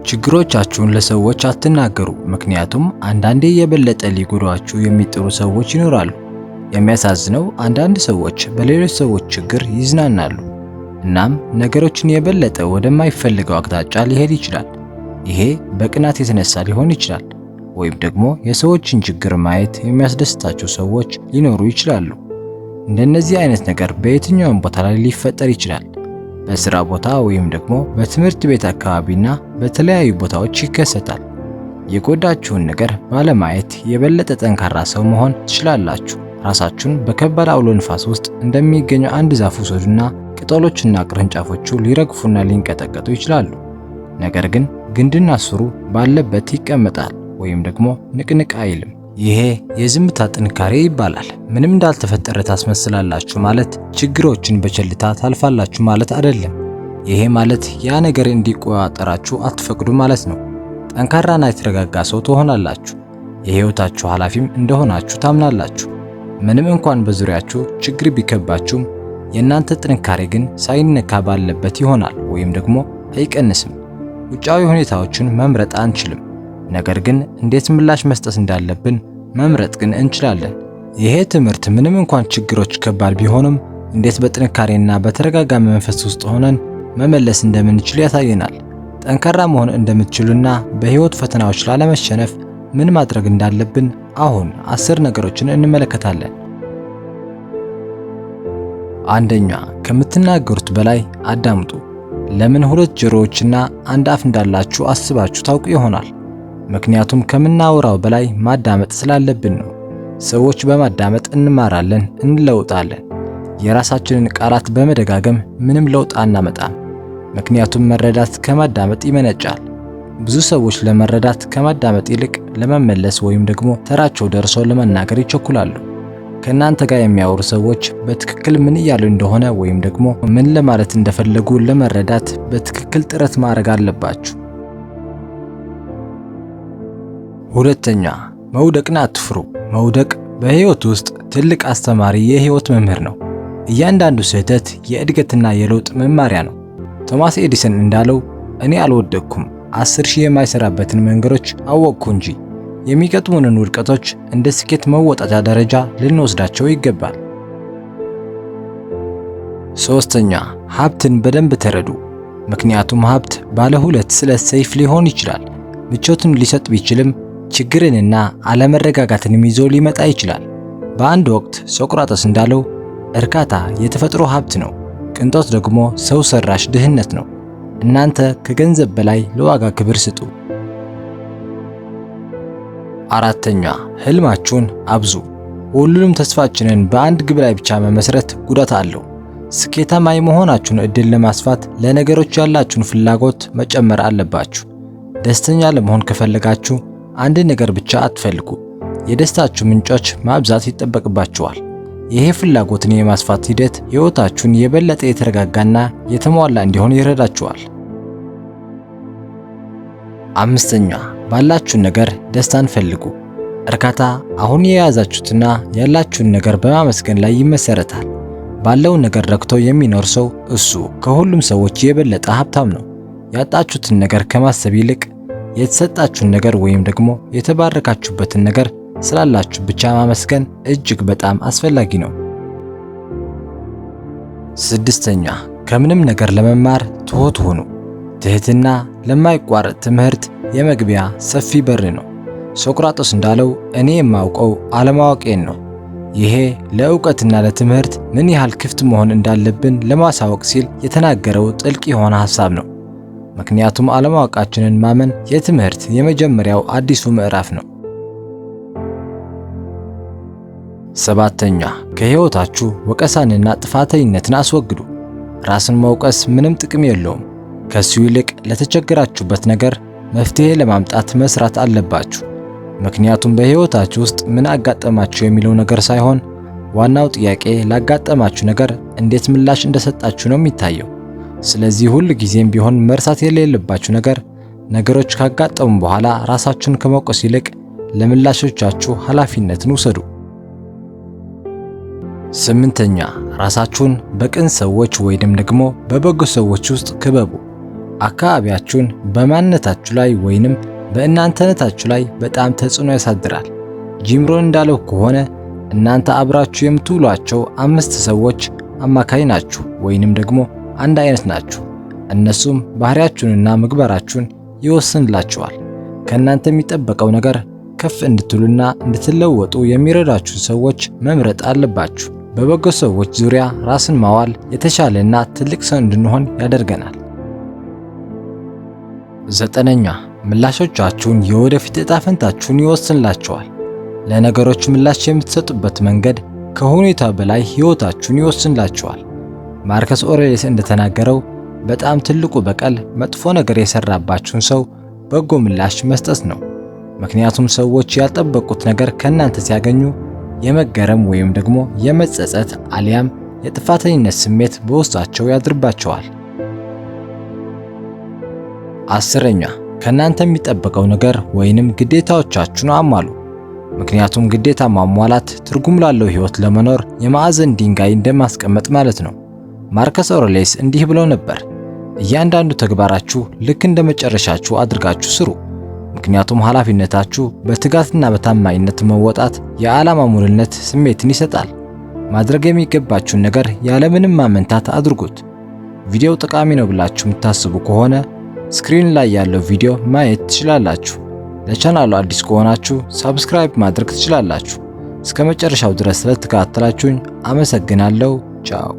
ችግሮቻችሁን ለሰዎች አትናገሩ፣ ምክንያቱም አንዳንዴ የበለጠ ሊጎዷችሁ የሚጥሩ ሰዎች ይኖራሉ። የሚያሳዝነው አንዳንድ ሰዎች በሌሎች ሰዎች ችግር ይዝናናሉ፣ እናም ነገሮችን የበለጠ ወደማይፈልገው አቅጣጫ ሊሄድ ይችላል። ይሄ በቅናት የተነሳ ሊሆን ይችላል፣ ወይም ደግሞ የሰዎችን ችግር ማየት የሚያስደስታቸው ሰዎች ሊኖሩ ይችላሉ። እንደነዚህ አይነት ነገር በየትኛውም ቦታ ላይ ሊፈጠር ይችላል። በስራ ቦታ ወይም ደግሞ በትምህርት ቤት አካባቢና በተለያዩ ቦታዎች ይከሰታል። የጎዳችሁን ነገር ባለማየት የበለጠ ጠንካራ ሰው መሆን ትችላላችሁ። ራሳችሁን በከባድ አውሎ ንፋስ ውስጥ እንደሚገኘው አንድ ዛፍ ውሰዱና ቅጠሎችና ቅርንጫፎቹ ሊረግፉና ሊንቀጠቀጡ ይችላሉ። ነገር ግን ግንድና ስሩ ባለበት ይቀመጣል ወይም ደግሞ ንቅንቅ አይልም። ይሄ የዝምታ ጥንካሬ ይባላል። ምንም እንዳልተፈጠረ ታስመስላላችሁ ማለት ችግሮችን በቸልታ ታልፋላችሁ ማለት አይደለም። ይሄ ማለት ያ ነገር እንዲቆጣጠራችሁ አትፈቅዱ ማለት ነው። ጠንካራና የተረጋጋ ሰው ትሆናላችሁ። የህይወታችሁ ኃላፊም እንደሆናችሁ ታምናላችሁ። ምንም እንኳን በዙሪያችሁ ችግር ቢከባችሁም የእናንተ ጥንካሬ ግን ሳይነካ ባለበት ይሆናል ወይም ደግሞ አይቀንስም። ውጫዊ ሁኔታዎችን መምረጥ አንችልም፣ ነገር ግን እንዴት ምላሽ መስጠት እንዳለብን መምረጥ ግን እንችላለን። ይሄ ትምህርት ምንም እንኳን ችግሮች ከባድ ቢሆኑም እንዴት በጥንካሬና በተረጋጋ መንፈስ ውስጥ ሆነን መመለስ እንደምንችል ያሳየናል። ጠንካራ መሆን እንደምትችሉና በህይወት ፈተናዎች ላለመሸነፍ ምን ማድረግ እንዳለብን አሁን 10 ነገሮችን እንመለከታለን። አንደኛ፣ ከምትናገሩት በላይ አዳምጡ። ለምን 2 ጆሮዎችና 1 አፍ እንዳላችሁ አስባችሁ ታውቁ ይሆናል? ምክንያቱም ከምናወራው በላይ ማዳመጥ ስላለብን ነው። ሰዎች በማዳመጥ እንማራለን፣ እንለውጣለን። የራሳችንን ቃላት በመደጋገም ምንም ለውጥ አናመጣም፣ ምክንያቱም መረዳት ከማዳመጥ ይመነጫል። ብዙ ሰዎች ለመረዳት ከማዳመጥ ይልቅ ለመመለስ ወይም ደግሞ ተራቸው ደርሶ ለመናገር ይቸኩላሉ። ከእናንተ ጋር የሚያወሩ ሰዎች በትክክል ምን እያሉ እንደሆነ ወይም ደግሞ ምን ለማለት እንደፈለጉ ለመረዳት በትክክል ጥረት ማድረግ አለባችሁ። ሁለተኛ፣ መውደቅን አትፍሩ። መውደቅ በህይወት ውስጥ ትልቅ አስተማሪ የህይወት መምህር ነው። እያንዳንዱ ስህተት የእድገትና የለውጥ መማሪያ ነው። ቶማስ ኤዲሰን እንዳለው እኔ አልወደቅኩም፣ 10,000 የማይሰራበትን መንገዶች አወቅኩ እንጂ። የሚገጥሙንን ውድቀቶች እንደ ስኬት መወጣጫ ደረጃ ልንወስዳቸው ይገባል። ሶስተኛ፣ ሀብትን በደንብ ተረዱ። ምክንያቱም ሀብት ባለ 2 ስለት ሰይፍ ሊሆን ይችላል። ምቾትን ሊሰጥ ቢችልም ችግርንና አለመረጋጋትን ይዞ ሊመጣ ይችላል። በአንድ ወቅት ሶቅራጠስ እንዳለው እርካታ የተፈጥሮ ሀብት ነው፣ ቅንጦት ደግሞ ሰው ሰራሽ ድህነት ነው። እናንተ ከገንዘብ በላይ ለዋጋ ክብር ስጡ። አራተኛ፣ ህልማችሁን አብዙ። ሁሉንም ተስፋችንን በአንድ ግብ ላይ ብቻ መመስረት ጉዳት አለው። ስኬታማ የመሆናችሁን እድል ለማስፋት ለነገሮች ያላችሁን ፍላጎት መጨመር አለባችሁ። ደስተኛ ለመሆን ከፈለጋችሁ አንድ ነገር ብቻ አትፈልጉ፣ የደስታችሁ ምንጮች ማብዛት ይጠበቅባችኋል። ይሄ ፍላጎትን የማስፋት ሂደት ህይወታችሁን የበለጠ የተረጋጋና የተሟላ እንዲሆን ይረዳችኋል። አምስተኛ፣ ባላችሁን ነገር ደስታን ፈልጉ። እርካታ አሁን የያዛችሁትና ያላችሁን ነገር በማመስገን ላይ ይመሰረታል። ባለው ነገር ረክቶ የሚኖር ሰው እሱ ከሁሉም ሰዎች የበለጠ ሀብታም ነው። ያጣችሁትን ነገር ከማሰብ ይልቅ የተሰጣችሁን ነገር ወይም ደግሞ የተባረካችሁበትን ነገር ስላላችሁ ብቻ ማመስገን እጅግ በጣም አስፈላጊ ነው። ስድስተኛ፣ ከምንም ነገር ለመማር ትሁት ሁኑ። ትህትና ለማይቋረጥ ትምህርት የመግቢያ ሰፊ በር ነው። ሶቅራጦስ እንዳለው እኔ የማውቀው አለማወቄን ነው። ይሄ ለእውቀትና ለትምህርት ምን ያህል ክፍት መሆን እንዳለብን ለማሳወቅ ሲል የተናገረው ጥልቅ የሆነ ሐሳብ ነው። ምክንያቱም አለማወቃችንን ማመን የትምህርት የመጀመሪያው አዲሱ ምዕራፍ ነው። ሰባተኛ፣ ከህይወታችሁ ወቀሳንና ጥፋተኝነትን አስወግዱ። ራስን መውቀስ ምንም ጥቅም የለውም። ከሱ ይልቅ ለተቸገራችሁበት ነገር መፍትሄ ለማምጣት መስራት አለባችሁ። ምክንያቱም በህይወታችሁ ውስጥ ምን አጋጠማችሁ የሚለው ነገር ሳይሆን ዋናው ጥያቄ ላጋጠማችሁ ነገር እንዴት ምላሽ እንደሰጣችሁ ነው የሚታየው። ስለዚህ ሁል ጊዜም ቢሆን መርሳት የሌለባችሁ ነገር ነገሮች ካጋጠሙ በኋላ ራሳችሁን ከመውቀስ ይልቅ ለምላሾቻችሁ ኃላፊነትን ውሰዱ። ስምንተኛ፣ ራሳችሁን በቅን ሰዎች ወይም ደግሞ በበጎ ሰዎች ውስጥ ክበቡ። አካባቢያችሁን በማንነታችሁ ላይ ወይንም በእናንተነታችሁ ላይ በጣም ተጽዕኖ ያሳድራል። ጂም ሮን እንዳለው ከሆነ እናንተ አብራችሁ የምትውሏቸው 5 ሰዎች አማካይ ናችሁ ወይንም ደግሞ አንድ አይነት ናችሁ። እነሱም ባህሪያችሁንና ምግባራችሁን ይወስንላችኋል። ከእናንተ የሚጠበቀው ነገር ከፍ እንድትሉና እንድትለወጡ የሚረዳችሁን ሰዎች መምረጥ አለባችሁ። በበጎ ሰዎች ዙሪያ ራስን ማዋል የተሻለና ትልቅ ሰው እንድንሆን ያደርገናል። 9ኛ ምላሾቻችሁን የወደፊት ዕጣ ፈንታችሁን ይወስንላችኋል። ለነገሮች ምላሽ የምትሰጡበት መንገድ ከሁኔታ በላይ ሕይወታችሁን ይወስንላችኋል። ማርከስ ኦሬሊየስ እንደተናገረው በጣም ትልቁ በቀል መጥፎ ነገር የሰራባችሁን ሰው በጎ ምላሽ መስጠት ነው። ምክንያቱም ሰዎች ያልጠበቁት ነገር ከእናንተ ሲያገኙ የመገረም ወይም ደግሞ የመጸጸት አሊያም የጥፋተኝነት ስሜት በውስጣቸው ያድርባቸዋል። 10ኛ ከእናንተ የሚጠበቀው ነገር ወይንም ግዴታዎቻችሁን አሟሉ። ምክንያቱም ግዴታ ማሟላት ትርጉም ላለው ሕይወት ለመኖር የማዕዘን ድንጋይ እንደማስቀመጥ ማለት ነው። ማርከስ ኦሬሊየስ እንዲህ ብለው ነበር፣ እያንዳንዱ ተግባራችሁ ልክ እንደ መጨረሻችሁ አድርጋችሁ ስሩ። ምክንያቱም ኃላፊነታችሁ በትጋትና በታማኝነት መወጣት የዓላማ ሙሉነት ስሜትን ይሰጣል። ማድረግ የሚገባችሁን ነገር ያለምንም ማመንታት አድርጉት። ቪዲዮው ጠቃሚ ነው ብላችሁ የምታስቡ ከሆነ ስክሪን ላይ ያለው ቪዲዮ ማየት ትችላላችሁ። ለቻናሉ አዲስ ከሆናችሁ ሰብስክራይብ ማድረግ ትችላላችሁ። እስከ መጨረሻው ድረስ ስለተከታተላችሁኝ አመሰግናለሁ። ቻው።